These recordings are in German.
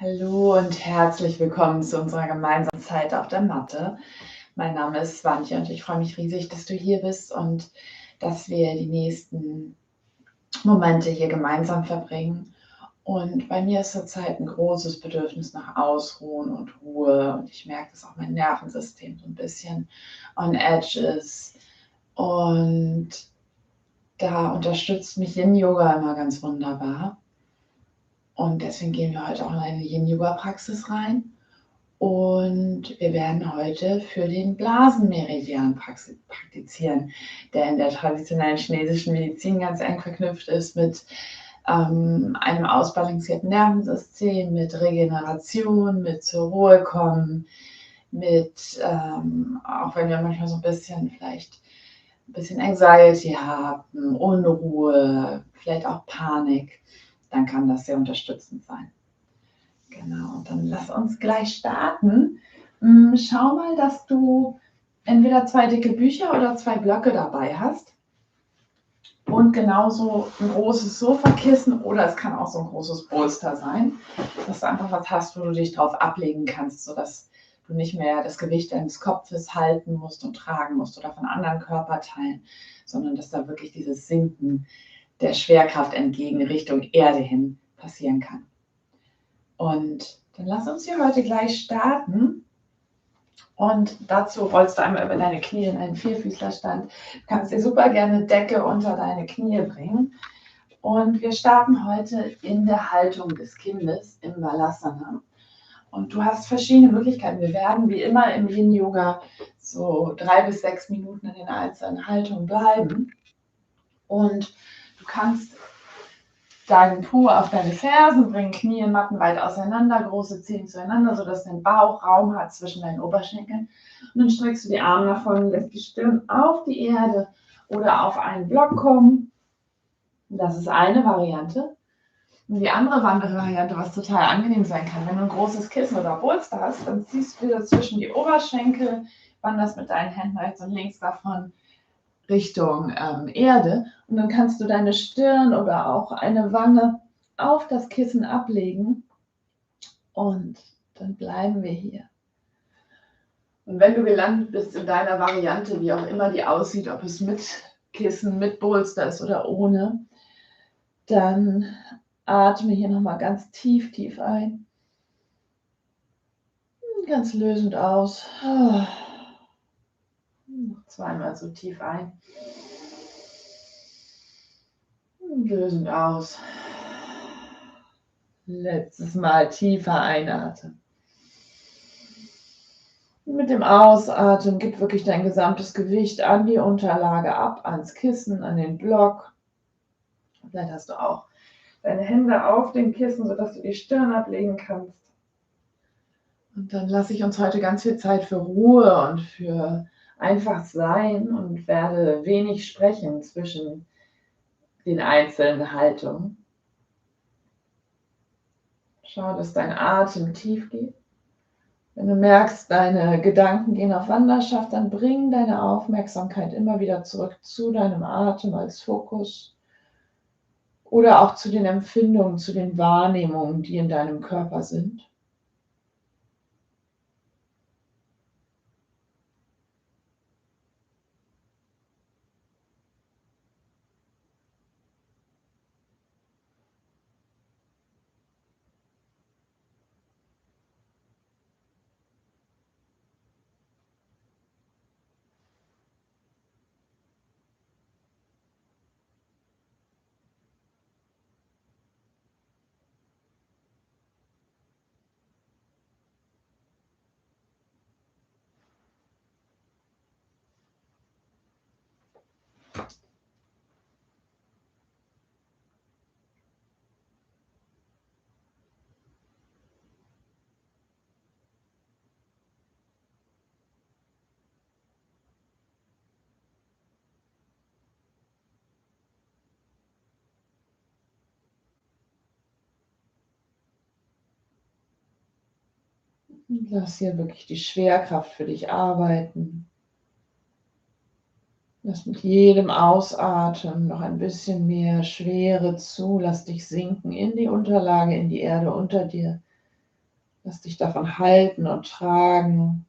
Hallo und herzlich willkommen zu unserer gemeinsamen Zeit auf der Matte. Mein Name ist Swantje und ich freue mich riesig, dass du hier bist und dass wir die nächsten Momente hier gemeinsam verbringen. Und bei mir ist zurzeit ein großes Bedürfnis nach Ausruhen und Ruhe und ich merke, dass auch mein Nervensystem so ein bisschen on edge ist. Und da unterstützt mich Yin-Yoga immer ganz wunderbar. Und deswegen gehen wir heute auch in eine Yin-Yoga-Praxis rein. Und wir werden heute für den Blasenmeridian praktizieren, der in der traditionellen chinesischen Medizin ganz eng verknüpft ist mit einem ausbalancierten Nervensystem, mit Regeneration, mit zur Ruhe kommen, mit, auch wenn wir manchmal so ein bisschen vielleicht ein bisschen Anxiety haben, Unruhe, vielleicht auch Panik, dann kann das sehr unterstützend sein. Genau, und dann lass uns gleich starten. Schau mal, dass du entweder 2 dicke Bücher oder 2 Blöcke dabei hast und genauso ein großes Sofakissen oder es kann auch so ein großes Bolster sein, dass du einfach was hast, wo du dich drauf ablegen kannst, sodass du nicht mehr das Gewicht deines Kopfes halten musst und tragen musst oder von anderen Körperteilen, sondern dass da wirklich dieses Sinken der Schwerkraft entgegen Richtung Erde hin passieren kann. Und dann lass uns hier heute gleich starten. Und dazu rollst du einmal über deine Knie in einen Vierfüßlerstand. Du kannst dir super gerne Decke unter deine Knie bringen. Und wir starten heute in der Haltung des Kindes im Balasana. Und du hast verschiedene Möglichkeiten. Wir werden wie immer im Yin-Yoga so 3 bis 6 Minuten in den einzelnen Haltungen bleiben. Und du kannst deinen Po auf deine Fersen bringen, Knie mattenweit auseinander, große Zehen zueinander, sodass dein Bauch Raum hat zwischen deinen Oberschenkeln. Und dann streckst du die Arme nach vorne, lässt die Stirn auf die Erde oder auf einen Block kommen. Das ist eine Variante. Und die andere Variante, was total angenehm sein kann, wenn du ein großes Kissen oder Bolster hast, dann ziehst du wieder zwischen die Oberschenkel, wanderst mit deinen Händen rechts und links davon Richtung Erde und dann kannst du deine Stirn oder auch eine Wange auf das Kissen ablegen und dann bleiben wir hier. Und wenn du gelandet bist in deiner Variante, wie auch immer die aussieht, ob es mit Kissen, mit Bolster ist oder ohne, dann atme hier nochmal ganz tief ein, ganz lösend aus. Noch zweimal so tief ein. Lösend aus. Letztes Mal tiefer einatmen. Mit dem Ausatmen gib wirklich dein gesamtes Gewicht an die Unterlage ab, ans Kissen, an den Block. Vielleicht hast du auch deine Hände auf dem Kissen, sodass du die Stirn ablegen kannst. Und dann lasse ich uns heute ganz viel Zeit für Ruhe und für einfach sein und werde wenig sprechen zwischen den einzelnen Haltungen. Schau, dass dein Atem tief geht. Wenn du merkst, deine Gedanken gehen auf Wanderschaft, dann bring deine Aufmerksamkeit immer wieder zurück zu deinem Atem als Fokus oder auch zu den Empfindungen, zu den Wahrnehmungen, die in deinem Körper sind. Und lass hier wirklich die Schwerkraft für dich arbeiten. Lass mit jedem Ausatmen noch ein bisschen mehr Schwere zu. Lass dich sinken in die Unterlage, in die Erde unter dir. Lass dich davon halten und tragen.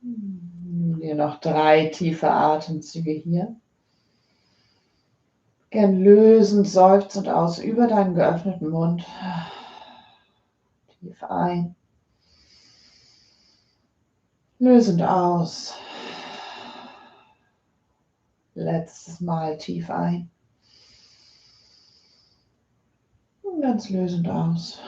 Nimm dir noch 3 tiefe Atemzüge hier. Gern lösend, seufzend aus über deinen geöffneten Mund. Tief ein. Lösend aus. Letztes Mal tief ein. Und ganz lösend aus.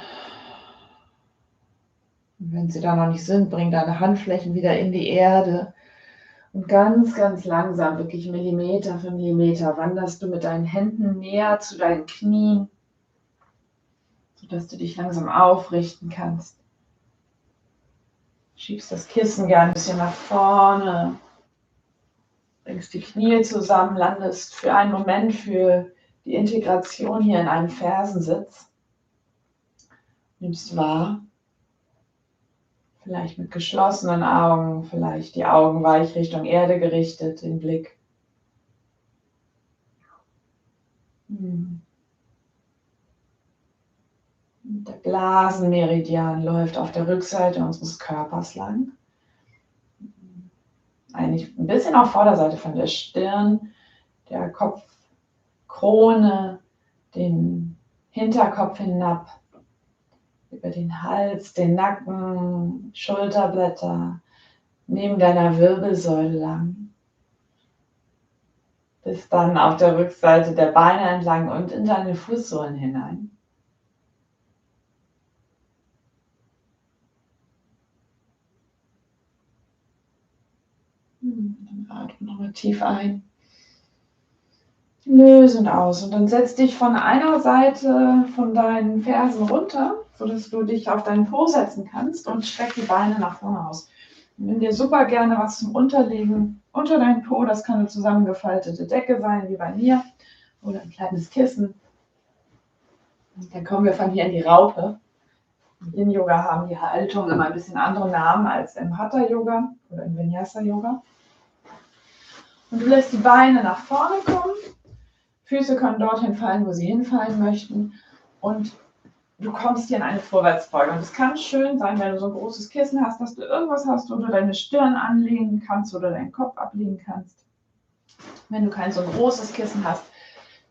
Und wenn sie da noch nicht sind, bring deine Handflächen wieder in die Erde. Und ganz, ganz langsam, wirklich Millimeter für Millimeter, wanderst du mit deinen Händen näher zu deinen Knien, sodass du dich langsam aufrichten kannst. Schiebst das Kissen gerne ein bisschen nach vorne, bringst die Knie zusammen, landest für einen Moment für die Integration hier in einen Fersensitz. Nimmst wahr, vielleicht mit geschlossenen Augen, vielleicht die Augen weich Richtung Erde gerichtet, den Blick. Der Blasenmeridian läuft auf der Rückseite unseres Körpers lang. Eigentlich ein bisschen auf Vorderseite von der Stirn, der Kopfkrone, den Hinterkopf hinab, über den Hals, den Nacken, Schulterblätter, neben deiner Wirbelsäule lang. Bis dann auf der Rückseite der Beine entlang und in deine Fußsohlen hinein. Dann atme nochmal tief ein. Lösend aus. Und dann setz dich von einer Seite von deinen Fersen runter, sodass du dich auf deinen Po setzen kannst und streck die Beine nach vorne aus. Nimm dir super gerne was zum Unterlegen unter deinen Po. Das kann eine zusammengefaltete Decke sein, wie bei mir, oder ein kleines Kissen. Und dann kommen wir von hier in die Raupe. Im Yin-Yoga haben die Haltungen immer ein bisschen andere Namen als im Hatha-Yoga oder im Vinyasa-Yoga. Und du lässt die Beine nach vorne kommen. Füße können dorthin fallen, wo sie hinfallen möchten. Und du kommst hier in eine Vorwärtsbeuge. Und es kann schön sein, wenn du so ein großes Kissen hast, dass du irgendwas hast, wo du deine Stirn anlegen kannst oder deinen Kopf ablegen kannst. Wenn du kein so ein großes Kissen hast,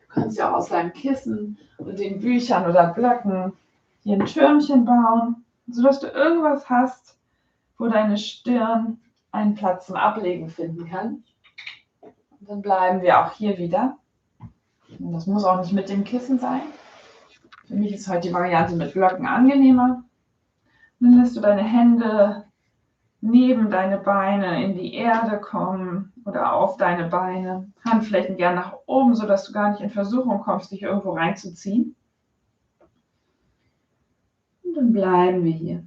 du kannst ja auch aus deinem Kissen und den Büchern oder Blöcken hier ein Türmchen bauen, sodass du irgendwas hast, wo deine Stirn einen Platz zum Ablegen finden kann. Und dann bleiben wir auch hier wieder. Und das muss auch nicht mit dem Kissen sein. Für mich ist heute die Variante mit Blöcken angenehmer. Dann lässt du deine Hände neben deine Beine in die Erde kommen oder auf deine Beine. Handflächen gern nach oben, sodass du gar nicht in Versuchung kommst, dich irgendwo reinzuziehen. Und dann bleiben wir hier.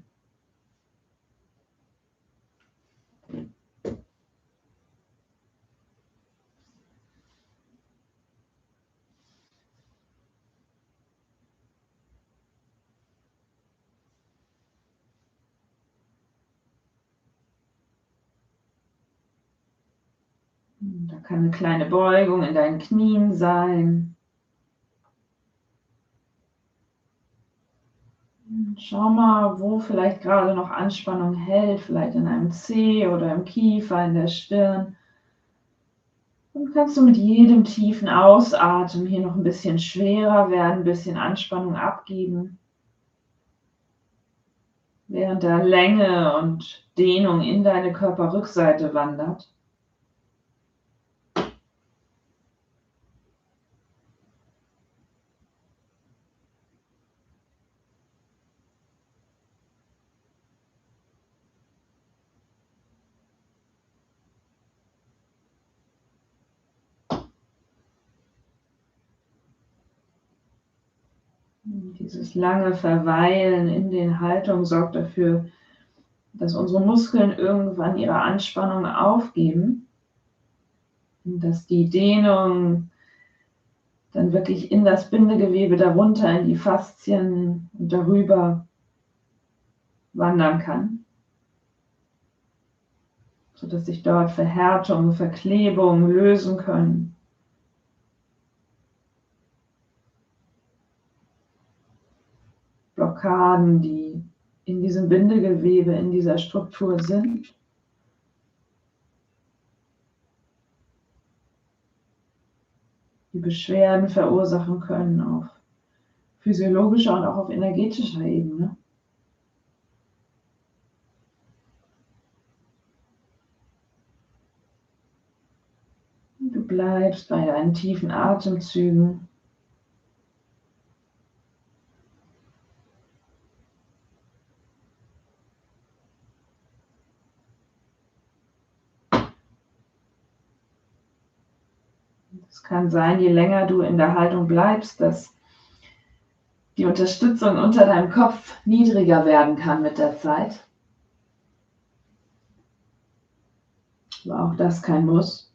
Da kann eine kleine Beugung in deinen Knien sein. Schau mal, wo vielleicht gerade noch Anspannung hält, vielleicht in einem Zeh oder im Kiefer, in der Stirn. Und kannst du mit jedem tiefen Ausatmen hier noch ein bisschen schwerer werden, ein bisschen Anspannung abgeben, während da Länge und Dehnung in deine Körperrückseite wandert. Dieses lange Verweilen in den Haltungen sorgt dafür, dass unsere Muskeln irgendwann ihre Anspannung aufgeben und dass die Dehnung dann wirklich in das Bindegewebe darunter, in die Faszien und darüber wandern kann, sodass sich dort Verhärtungen, Verklebungen lösen können. Blockaden, die in diesem Bindegewebe, in dieser Struktur sind. Die Beschwerden verursachen können auf physiologischer und auch auf energetischer Ebene. Du bleibst bei deinen tiefen Atemzügen. Es kann sein, je länger du in der Haltung bleibst, dass die Unterstützung unter deinem Kopf niedriger werden kann mit der Zeit. Aber auch das kein Muss.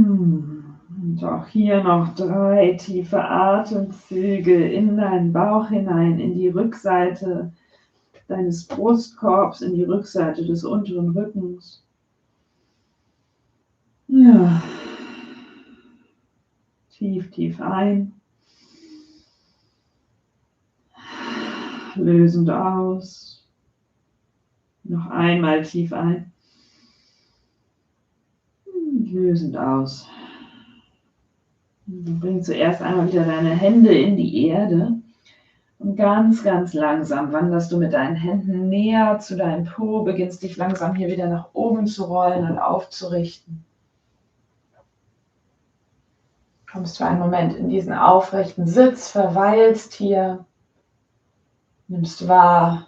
Und auch hier noch 3 tiefe Atemzüge in deinen Bauch hinein, in die Rückseite deines Brustkorbs, in die Rückseite des unteren Rückens. Ja. Tief, tief ein. Lösend aus. Noch einmal tief ein. Lösend aus. Bring zuerst einmal wieder deine Hände in die Erde und ganz, ganz langsam wanderst du mit deinen Händen näher zu deinem Po, beginnst dich langsam hier wieder nach oben zu rollen und aufzurichten. Kommst für einen Moment in diesen aufrechten Sitz, verweilst hier, nimmst wahr,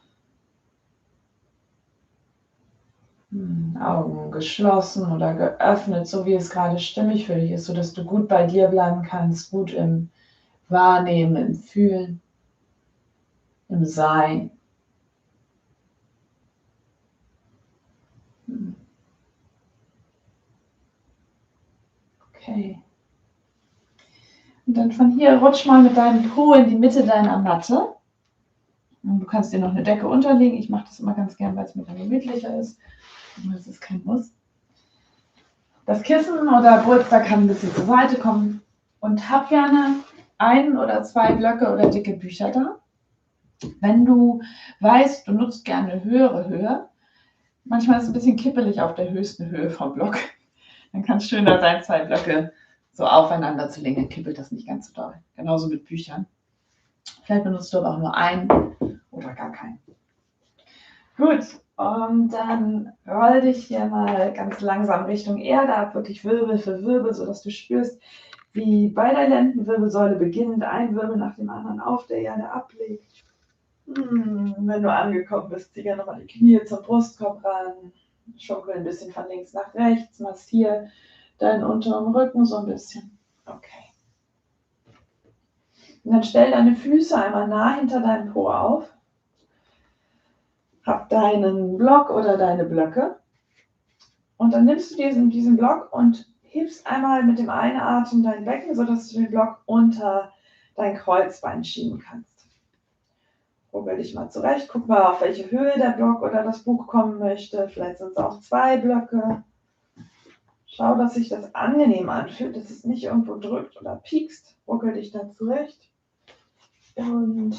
Augen geschlossen oder geöffnet, so wie es gerade stimmig für dich ist, sodass du gut bei dir bleiben kannst, gut im Wahrnehmen, im Fühlen, im Sein. Okay. Und dann von hier rutsch mal mit deinem Po in die Mitte deiner Matte. Und du kannst dir noch eine Decke unterlegen. Ich mache das immer ganz gern, weil es mir dann gemütlicher ist. Das ist kein Muss. Das Kissen oder Polster kann ein bisschen zur Seite kommen. Und hab gerne 1 oder 2 Blöcke oder dicke Bücher da. Wenn du weißt, du nutzt gerne eine höhere Höhe, manchmal ist es ein bisschen kippelig auf der höchsten Höhe vom Block, dann kann es schöner sein, 2 Blöcke so aufeinander zu legen, dann kippelt das nicht ganz so doll. Genauso mit Büchern. Vielleicht benutzt du aber auch nur einen oder gar keinen. Gut, und dann roll dich hier mal ganz langsam Richtung Erde ab, wirklich Wirbel für Wirbel, sodass du spürst, wie bei der Lendenwirbelsäule beginnend ein Wirbel nach dem anderen auf der Erde ablegt. Wenn du angekommen bist, zieh gerne nochmal die Knie zum Brustkorb ran, schunkel ein bisschen von links nach rechts, massier deinen unteren Rücken so ein bisschen. Okay. Und dann stell deine Füße einmal nah hinter deinem Po auf. Hab deinen Block oder deine Blöcke. Und dann nimmst du diesen Block und hebst einmal mit dem Einatmen dein Becken, sodass du den Block unter dein Kreuzbein schieben kannst. Rubbel dich mal zurecht, guck mal, auf welche Höhe der Block oder das Buch kommen möchte. Vielleicht sind es auch 2 Blöcke. Schau, dass sich das angenehm anfühlt, dass es nicht irgendwo drückt oder piekst. Ruckel dich da zurecht. Und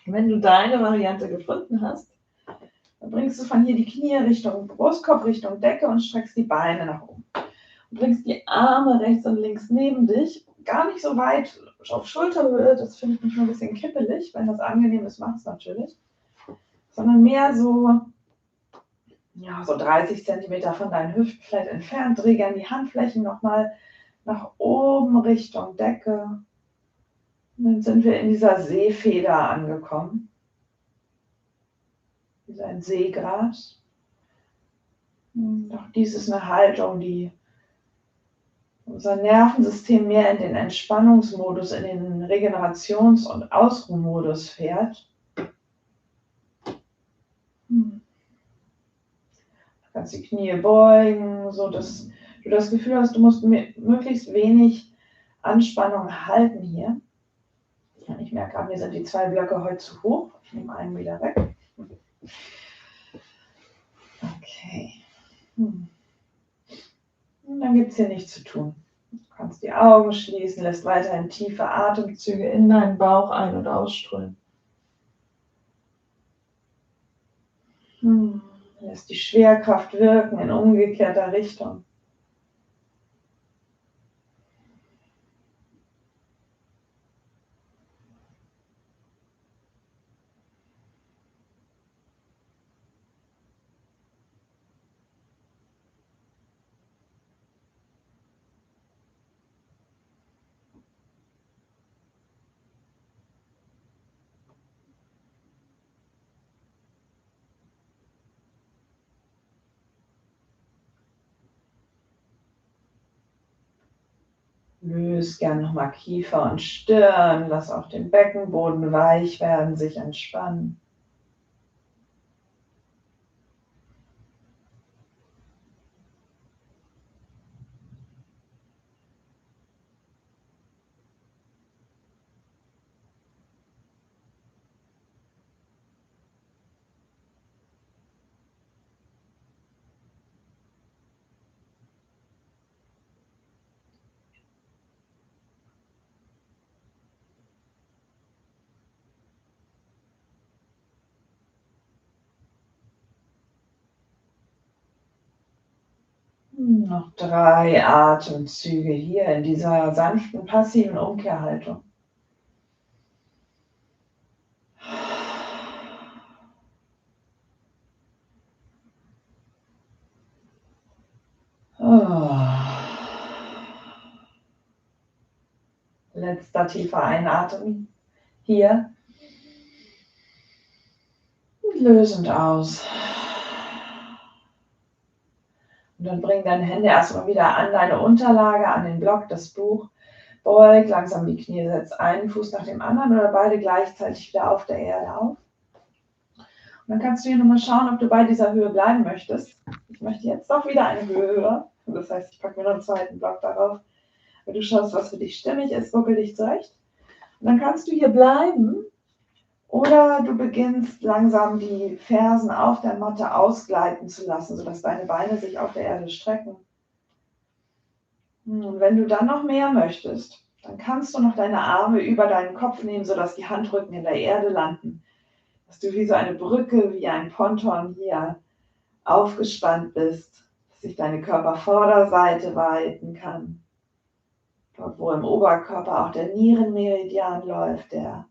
wenn du deine Variante gefunden hast, dann bringst du von hier die Knie Richtung Brustkorb, Richtung Decke und streckst die Beine nach oben. Du bringst die Arme rechts und links neben dich, gar nicht so weit auf Schulterhöhe, das finde ich manchmal ein bisschen kippelig, wenn das angenehm ist, macht es natürlich, sondern mehr so, ja, so 30 cm von deinen Hüften vielleicht entfernt, dreh gerne die Handflächen nochmal nach oben Richtung Decke. Und dann sind wir in dieser Seefeder angekommen. Wie so ein Seegras. Auch dies ist eine Haltung, die unser Nervensystem mehr in den Entspannungsmodus, in den Regenerations- und Ausruhmodus fährt. Du kannst die Knie beugen, so dass du das Gefühl hast, du musst möglichst wenig Anspannung halten hier. Ich merke gerade, mir sind die 2 Blöcke heute zu hoch. Ich nehme einen wieder weg. Okay. Und dann gibt es hier nichts zu tun. Du kannst die Augen schließen, lässt weiterhin tiefe Atemzüge in deinen Bauch ein- und ausströmen. Lässt die Schwerkraft wirken in umgekehrter Richtung. Löse gern nochmal Kiefer und Stirn, lass auch den Beckenboden weich werden, sich entspannen. Noch 3 Atemzüge hier in dieser sanften, passiven Umkehrhaltung. Letzter tiefer Einatmen hier. Und lösend aus. Und dann bring deine Hände erstmal wieder an deine Unterlage, an den Block, das Buch. Beug langsam die Knie, setz einen Fuß nach dem anderen oder beide gleichzeitig wieder auf der Erde auf. Und dann kannst du hier nochmal schauen, ob du bei dieser Höhe bleiben möchtest. Ich möchte jetzt doch wieder eine Höhe höher. Das heißt, ich packe mir noch einen zweiten Block darauf. Wenn du schaust, was für dich stimmig ist, buckel dich zurecht. Und dann kannst du hier bleiben oder du beginnst langsam die Fersen auf der Matte ausgleiten zu lassen, sodass deine Beine sich auf der Erde strecken. Und wenn du dann noch mehr möchtest, dann kannst du noch deine Arme über deinen Kopf nehmen, sodass die Handrücken in der Erde landen. Dass du wie so eine Brücke, wie ein Ponton hier aufgespannt bist, dass sich deine Körpervorderseite weiten kann. Dort, wo im Oberkörper auch der Nierenmeridian läuft, der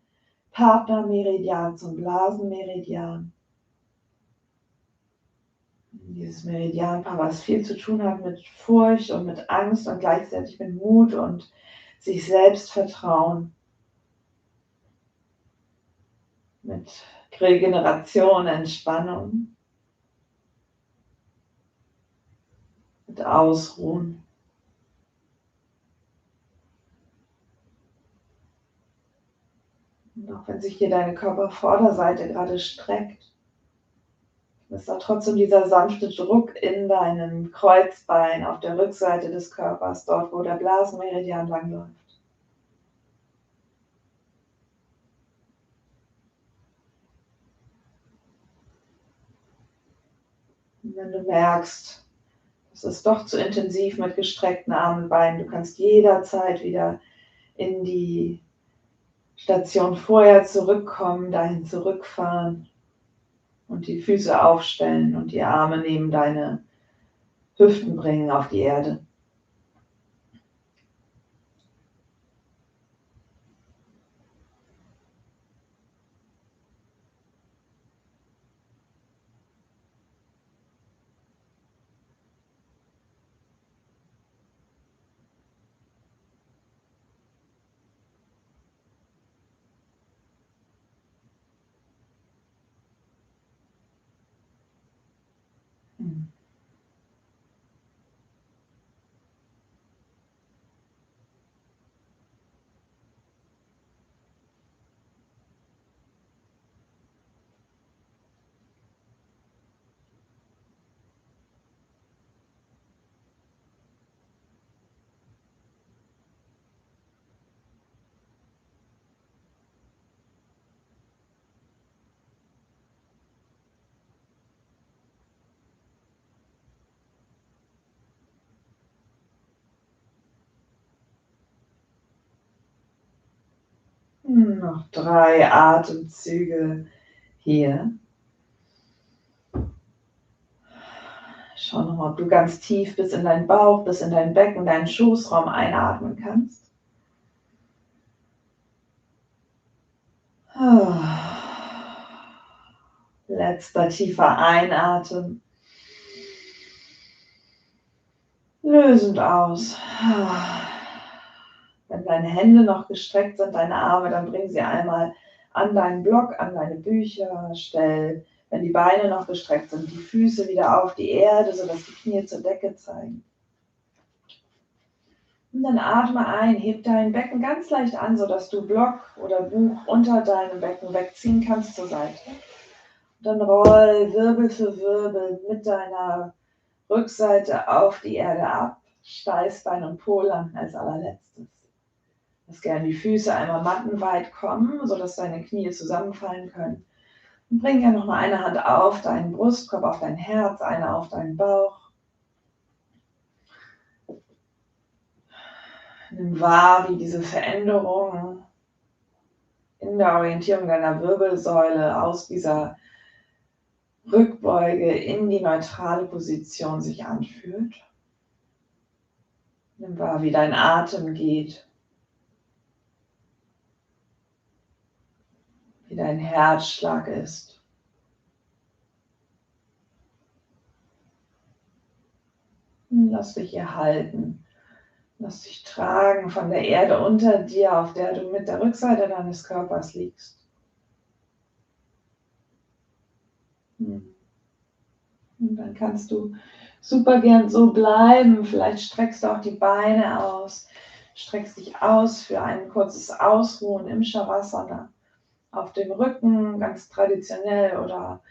Partnermeridian zum Blasenmeridian. Dieses Meridianpaar, was viel zu tun hat mit Furcht und mit Angst und gleichzeitig mit Mut und sich selbst vertrauen. Mit Regeneration, Entspannung. Mit Ausruhen. Und auch wenn sich hier deine Körpervorderseite gerade streckt, ist da trotzdem dieser sanfte Druck in deinem Kreuzbein auf der Rückseite des Körpers, dort wo der Blasenmeridian langläuft. Und wenn du merkst, es ist doch zu intensiv mit gestreckten Armen und Beinen, du kannst jederzeit wieder in die Station vorher zurückkommen, dahin zurückfahren und die Füße aufstellen und die Arme neben deine Hüften bringen auf die Erde. Noch 3 Atemzüge hier. Schau nochmal, ob du ganz tief bis in deinen Bauch, bis in dein Becken, deinen Schoßraum einatmen kannst. Letzter tiefer Einatmen. Lösend aus. Wenn deine Hände noch gestreckt sind, deine Arme, dann bring sie einmal an deinen Block, an deine Bücher, stell, wenn die Beine noch gestreckt sind, die Füße wieder auf die Erde, sodass die Knie zur Decke zeigen. Und dann atme ein, heb dein Becken ganz leicht an, sodass du Block oder Buch unter deinem Becken wegziehen kannst zur Seite. Und dann roll Wirbel für Wirbel mit deiner Rückseite auf die Erde ab. Steißbein und Po landen als allerletztes. Lass gerne die Füße einmal mattenweit kommen, sodass deine Knie zusammenfallen können. Und bring ja nochmal eine Hand auf deinen Brustkorb, auf dein Herz, eine auf deinen Bauch. Nimm wahr, wie diese Veränderung in der Orientierung deiner Wirbelsäule aus dieser Rückbeuge in die neutrale Position sich anfühlt. Nimm wahr, wie dein Atem geht, wie dein Herzschlag ist. Lass dich hier halten. Lass dich tragen von der Erde unter dir, auf der du mit der Rückseite deines Körpers liegst. Und dann kannst du super gern so bleiben. Vielleicht streckst du auch die Beine aus. Streckst dich aus für ein kurzes Ausruhen im Shavasana. Auf dem Rücken, ganz traditionell, oder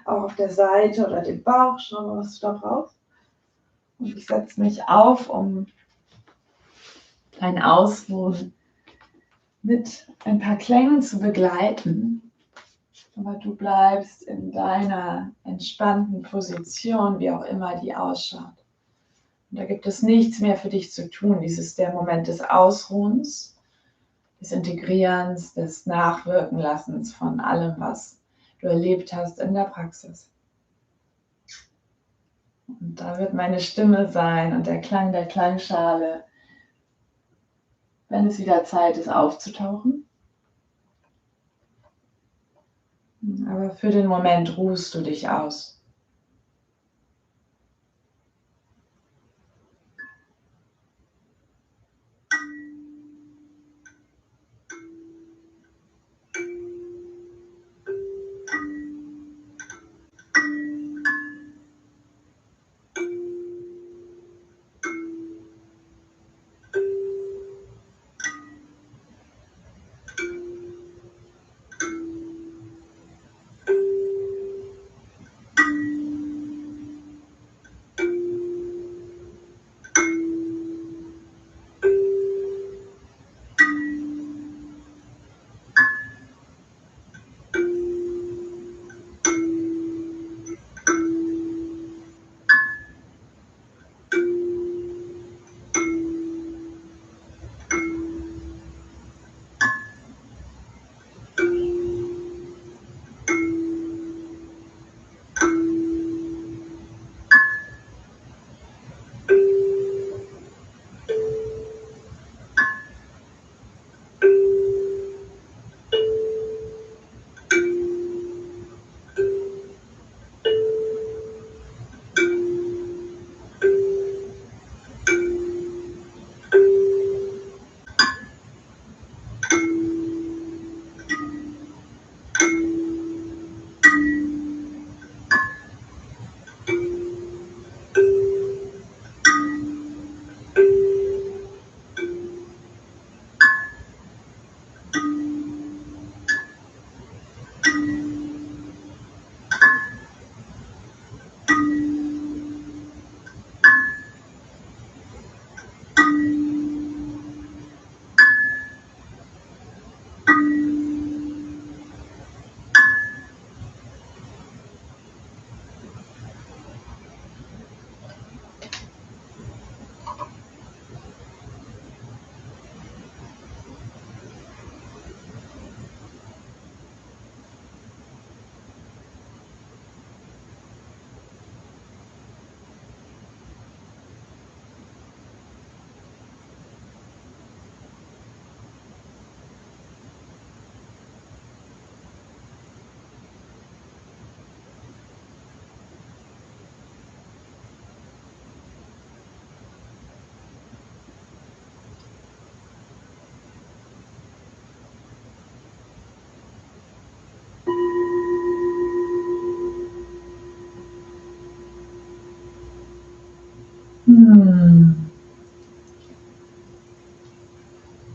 auch auf der Seite oder dem Bauch. Schau mal, was du da brauchst. Und ich setze mich auf, um dein Ausruhen mit ein paar Klängen zu begleiten. Aber du bleibst in deiner entspannten Position, wie auch immer die ausschaut. Und da gibt es nichts mehr für dich zu tun. Dies ist der Moment des Ausruhens, des Integrierens, des Nachwirkenlassens von allem, was du erlebt hast in der Praxis. Und da wird meine Stimme sein und der Klang der Klangschale, wenn es wieder Zeit ist, aufzutauchen. Aber für den Moment ruhst du dich aus.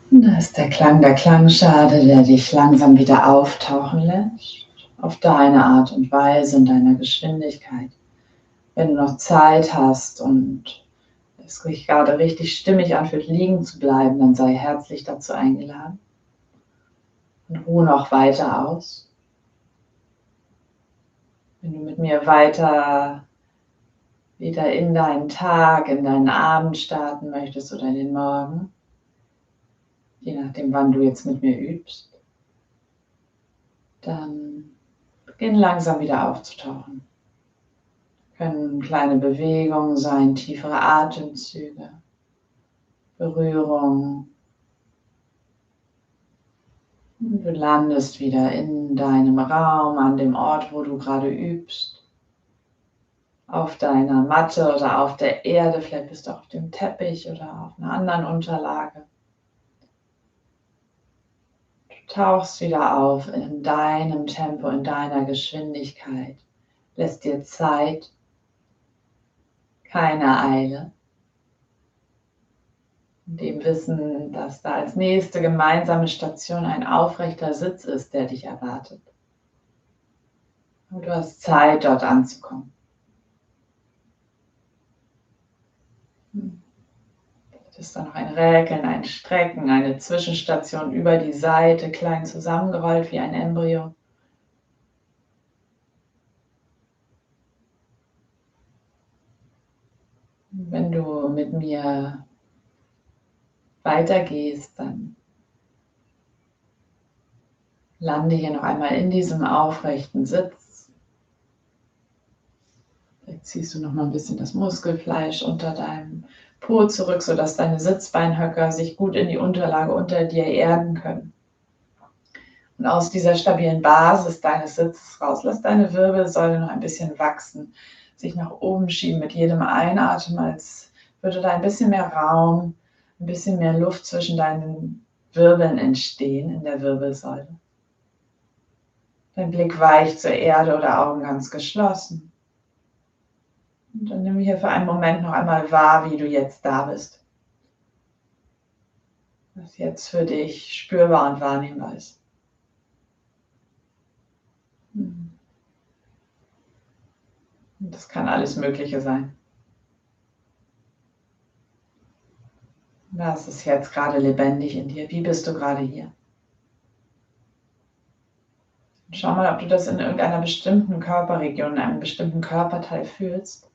Da ist der Klang der Klangschale, der dich langsam wieder auftauchen lässt, auf deine Art und Weise, in deiner Geschwindigkeit. Wenn du noch Zeit hast und es sich gerade richtig stimmig anfühlt, liegen zu bleiben, dann sei herzlich dazu eingeladen. Und ruhe noch weiter aus. Wenn du mit mir weiter wieder in deinen Tag, in deinen Abend starten möchtest oder in den Morgen, je nachdem, wann du jetzt mit mir übst, dann beginn langsam wieder aufzutauchen. Können kleine Bewegungen sein, tiefere Atemzüge, Berührung. Und du landest wieder in deinem Raum, an dem Ort, wo du gerade übst. Auf deiner Matte oder auf der Erde, vielleicht bist du auf dem Teppich oder auf einer anderen Unterlage. Du tauchst wieder auf in deinem Tempo, in deiner Geschwindigkeit. Lässt dir Zeit, keine Eile. In dem Wissen, dass da als nächste gemeinsame Station ein aufrechter Sitz ist, der dich erwartet. Und du hast Zeit, dort anzukommen. Vielleicht ist da noch ein Räkeln, ein Strecken, eine Zwischenstation über die Seite, klein zusammengerollt wie ein Embryo. Wenn du mit mir weitergehst, dann lande hier noch einmal in diesem aufrechten Sitz. Vielleicht ziehst du noch mal ein bisschen das Muskelfleisch unter deinem Po zurück, sodass deine Sitzbeinhöcker sich gut in die Unterlage unter dir erden können. Und aus dieser stabilen Basis deines Sitzes raus, lass deine Wirbelsäule noch ein bisschen wachsen, sich nach oben schieben mit jedem Einatmen, als würde da ein bisschen mehr Raum, ein bisschen mehr Luft zwischen deinen Wirbeln entstehen in der Wirbelsäule. Dein Blick weicht zur Erde oder Augen ganz geschlossen. Und dann nimm hier für einen Moment noch einmal wahr, wie du jetzt da bist. Was jetzt für dich spürbar und wahrnehmbar ist. Und das kann alles Mögliche sein. Was ist jetzt gerade lebendig in dir? Wie bist du gerade hier? Schau mal, ob du das in irgendeiner bestimmten Körperregion, in einem bestimmten Körperteil fühlst.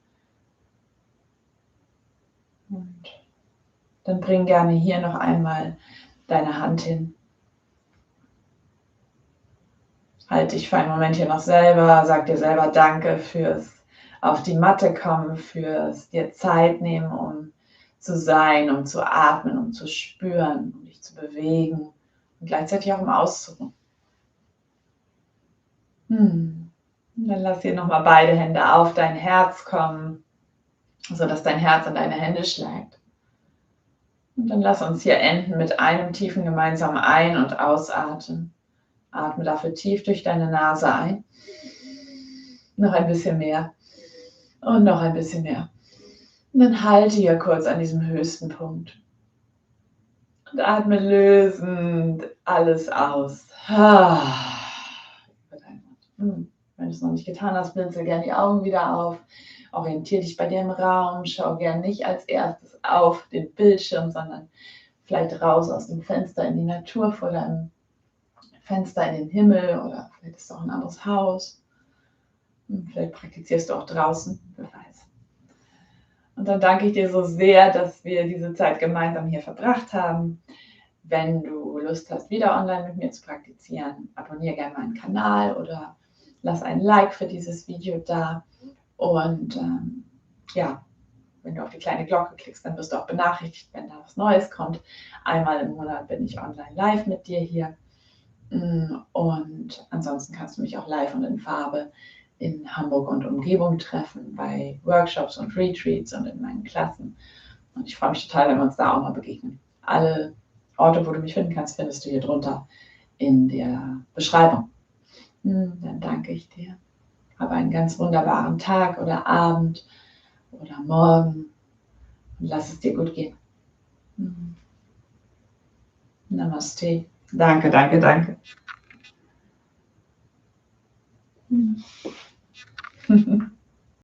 Und dann bring gerne hier noch einmal deine Hand hin. Halt dich für einen Moment hier noch selber, sag dir selber Danke fürs auf die Matte kommen, fürs dir Zeit nehmen, um zu sein, um zu atmen, um zu spüren, um dich zu bewegen und gleichzeitig auch um auszuruhen. Und dann lass hier nochmal beide Hände auf dein Herz kommen, sodass dein Herz an deine Hände schlägt. Und dann lass uns hier enden mit einem tiefen gemeinsamen Ein- und Ausatmen. Atme dafür tief durch deine Nase ein. Noch ein bisschen mehr. Und noch ein bisschen mehr. Und dann halte hier kurz an diesem höchsten Punkt. Und atme lösend alles aus. Wenn du es noch nicht getan hast, blinzel gerne die Augen wieder auf. Orientiere dich bei dir im Raum. Schau gerne nicht als erstes auf den Bildschirm, sondern vielleicht raus aus dem Fenster in die Natur vor deinem Fenster in den Himmel oder vielleicht ist es auch ein anderes Haus. Vielleicht praktizierst du auch draußen, wer weiß. Und dann danke ich dir so sehr, dass wir diese Zeit gemeinsam hier verbracht haben. Wenn du Lust hast, wieder online mit mir zu praktizieren, abonniere gerne meinen Kanal oder lass ein Like für dieses Video da. Und ja, wenn du auf die kleine Glocke klickst, dann wirst du auch benachrichtigt, wenn da was Neues kommt. Einmal im Monat bin ich online live mit dir hier. Und ansonsten kannst du mich auch live und in Farbe in Hamburg und Umgebung treffen, bei Workshops und Retreats und in meinen Klassen. Und ich freue mich total, wenn wir uns da auch mal begegnen. Alle Orte, wo du mich finden kannst, findest du hier drunter in der Beschreibung. Dann danke ich dir. Habe einen ganz wunderbaren Tag oder Abend oder Morgen und lass es dir gut gehen. Namaste. Danke, danke, danke.